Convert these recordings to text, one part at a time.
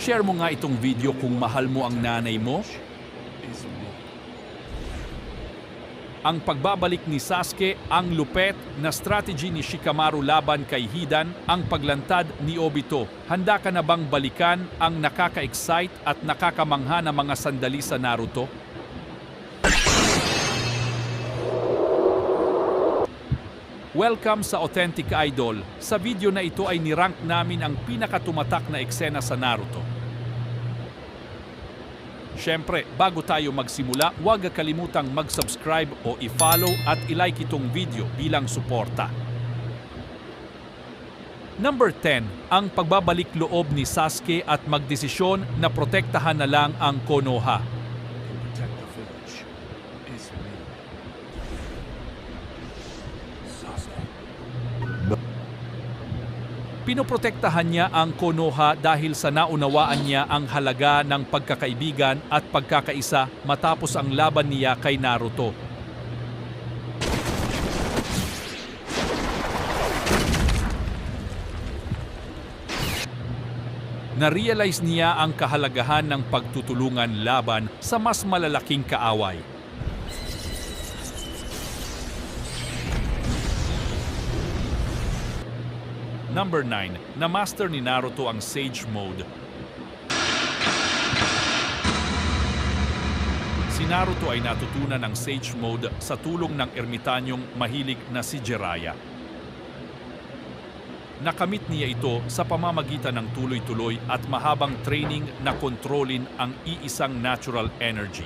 Share mo nga itong video kung mahal mo ang nanay mo. Ang pagbabalik ni Sasuke, ang lupet na strategy ni Shikamaru laban kay Hidan, ang paglantad ni Obito. Handa ka na bang balikan ang nakaka-excite at nakakamangha na mga sandali sa Naruto? Welcome sa Authentic Idol. Sa video na ito ay nirank namin ang pinakatumatak na eksena sa Naruto. Siyempre, bago tayo magsimula, huwag kalimutang mag-subscribe o i-follow at i-like itong video bilang suporta. Number 10, ang pagbabalik loob ni Sasuke at magdesisyon na protektahan na lang ang Konoha. Pinoprotektahan niya ang Konoha dahil sa naunawaan niya ang halaga ng pagkakaibigan at pagkakaisa matapos ang laban niya kay Naruto. Na-realize niya ang kahalagahan ng pagtutulungan laban sa mas malalaking kaaway. Number 9, na-master ni Naruto ang Sage Mode. Si Naruto ay natutunan ng Sage Mode sa tulong ng ermitanyong mahilig na si Jiraiya. Nakamit niya ito sa pamamagitan ng tuloy-tuloy at mahabang training na kontrolin ang iisang natural energy.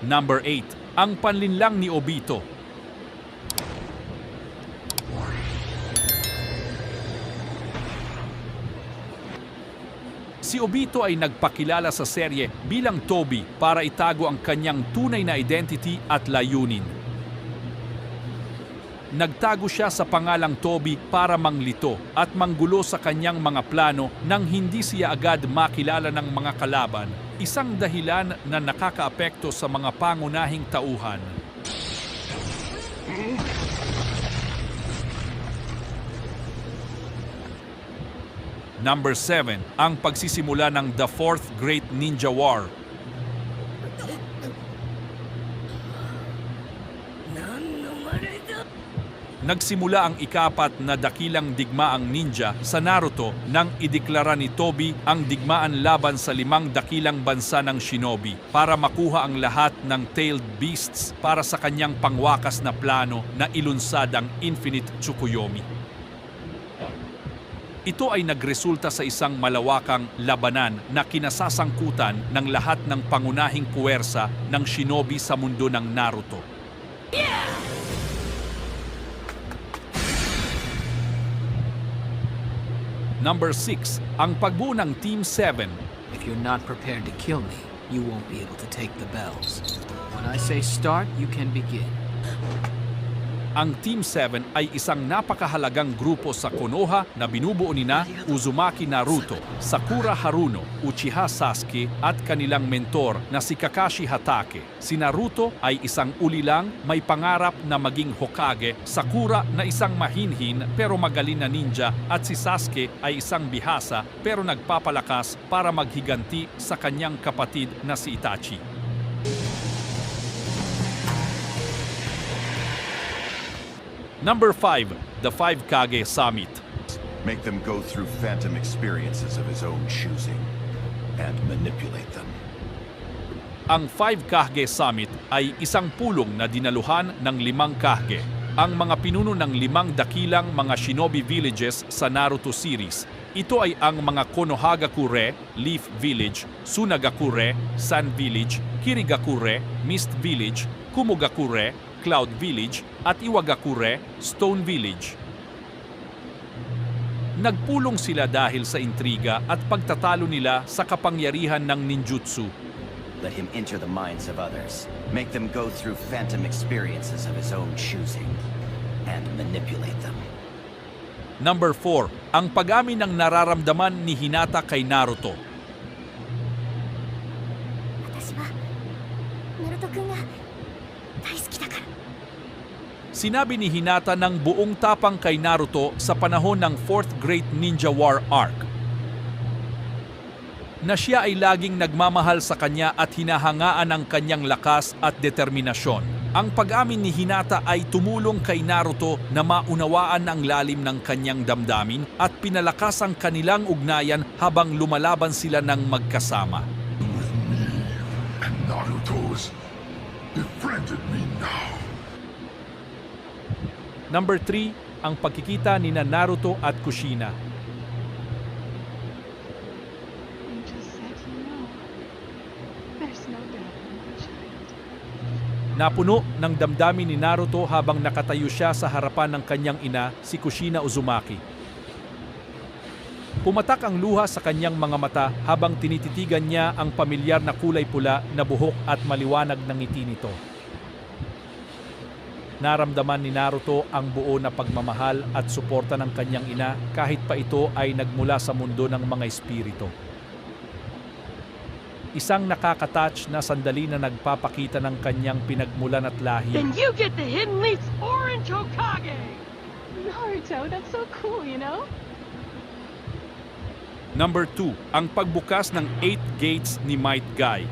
Number 8, ang panlinlang ni Obito. Si Obito ay nagpakilala sa serye bilang Tobi para itago ang kanyang tunay na identity at layunin. Nagtago siya sa pangalang Tobi para manglito at manggulo sa kanyang mga plano nang hindi siya agad makilala ng mga kalaban. Isang dahilan na nakakaapekto sa mga pangunahing tauhan. Number 7, ang pagsisimula ng The Fourth Great Ninja War. Nagsimula ang ikapat na dakilang digmaang ninja sa Naruto nang ideklara ni Tobi ang digmaan laban sa 5 dakilang bansa ng shinobi para makuha ang lahat ng tailed beasts para sa kanyang pangwakas na plano na ilunsad ang Infinite Tsukuyomi. Ito ay nagresulta sa isang malawakang labanan na kinasasangkutan ng lahat ng pangunahing puwersa ng shinobi sa mundo ng Naruto. Number 6, ang pagbuo ng Team 7. If you're not prepared to kill me, you won't be able to take the bells. When I say start, you can begin. Ang Team 7 ay isang napakahalagang grupo sa Konoha na binubuo nina Uzumaki Naruto, Sakura Haruno, Uchiha Sasuke at kanilang mentor na si Kakashi Hatake. Si Naruto ay isang ulilang may pangarap na maging Hokage, Sakura na isang mahinhin pero magaling na ninja at si Sasuke ay isang bihasa pero nagpapalakas para maghiganti sa kanyang kapatid na si Itachi. Number 5, the 5 Kage Summit. Make them go through phantom experiences of his own choosing and manipulate them. Ang 5 Kage Summit ay isang pulong na dinaluhan ng 5 Kage, ang mga pinuno ng 5 dakilang mga shinobi villages sa Naruto series. Ito ay ang mga Konohagakure, Leaf Village, Sunagakure, Sun Village, Kirigakure, Mist Village, Kumogakure, Cloud Village at Iwagakure, Stone Village. Nagpulong sila dahil sa intriga at pagtatalo nila sa kapangyarihan ng ninjutsu. Let him enter the minds of others. Make them go through phantom experiences of his own choosing and manipulate them. Number 4, ang pag-amin ng nararamdaman ni Hinata kay Naruto. 私はナルト君が大好きだから。Sinabi ni Hinata ng buong tapang kay Naruto sa panahon ng 4th Great Ninja War Arc na siya ay laging nagmamahal sa kanya at hinahangaan ang kanyang lakas at determinasyon. Ang pag-amin ni Hinata ay tumulong kay Naruto na maunawaan ang lalim ng kanyang damdamin at pinalakas ang kanilang ugnayan habang lumalaban sila ng magkasama. And Naruto's befriended me now. Number 3, ang pagkikita ni Naruto at Kushina. You just said you know. There's no doubt in my child. Napuno ng damdamin ni Naruto habang nakatayo siya sa harapan ng kanyang ina, si Kushina Uzumaki. Pumatak ang luha sa kanyang mga mata habang tinititigan niya ang pamilyar na kulay pula na buhok at maliwanag ng ngiti nito. Naramdaman ni Naruto ang buo na pagmamahal at suporta ng kanyang ina kahit pa ito ay nagmula sa mundo ng mga espiritu. Isang nakaka-touch na sandali na nagpapakita ng kanyang pinagmulan at lahi. Then you get the Hidden Leaf's Orange Hokage! Naruto, that's so cool, you know? Number 2, ang pagbukas ng 8 gates ni Might Guy.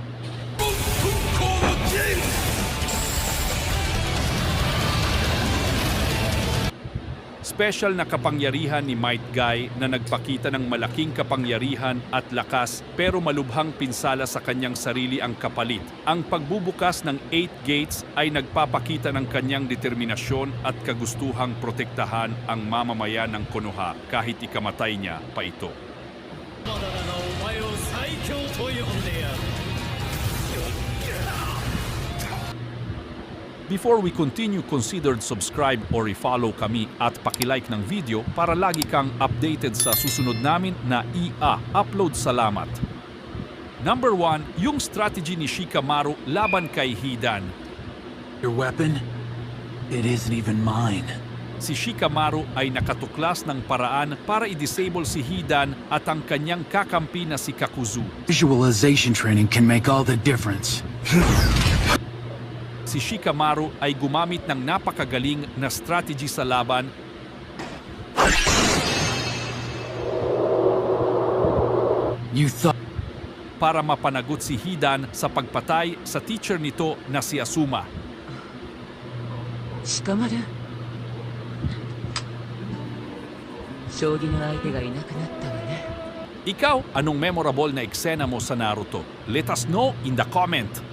Special na kapangyarihan ni Might Guy na nagpakita ng malaking kapangyarihan at lakas pero malubhang pinsala sa kanyang sarili ang kapalit. Ang pagbubukas ng 8 gates ay nagpapakita ng kanyang determinasyon at kagustuhang protektahan ang mamamayan ng Konoha kahit ikamatay niya pa ito. Before we continue, consider subscribe or i-follow kami at pakilike ng video para lagi kang updated sa susunod namin na upload. Salamat! Number 1, yung strategy ni Shikamaru laban kay Hidan. Your weapon? It isn't even mine. Si Shikamaru ay nakatuklas ng paraan para i-disable si Hidan at ang kanyang kakampi na si Kakuzu. Visualization training can make all the difference. Si Shikamaru ay gumamit ng napakagaling na strategy sa laban You thought para mapanagot si Hidan sa pagpatay sa teacher nito na si Asuma. Shikamaru? Shogi no aite ga inaku natta wa ne. Ikaw, anong memorable na eksena mo sa Naruto? Let us know in the comment.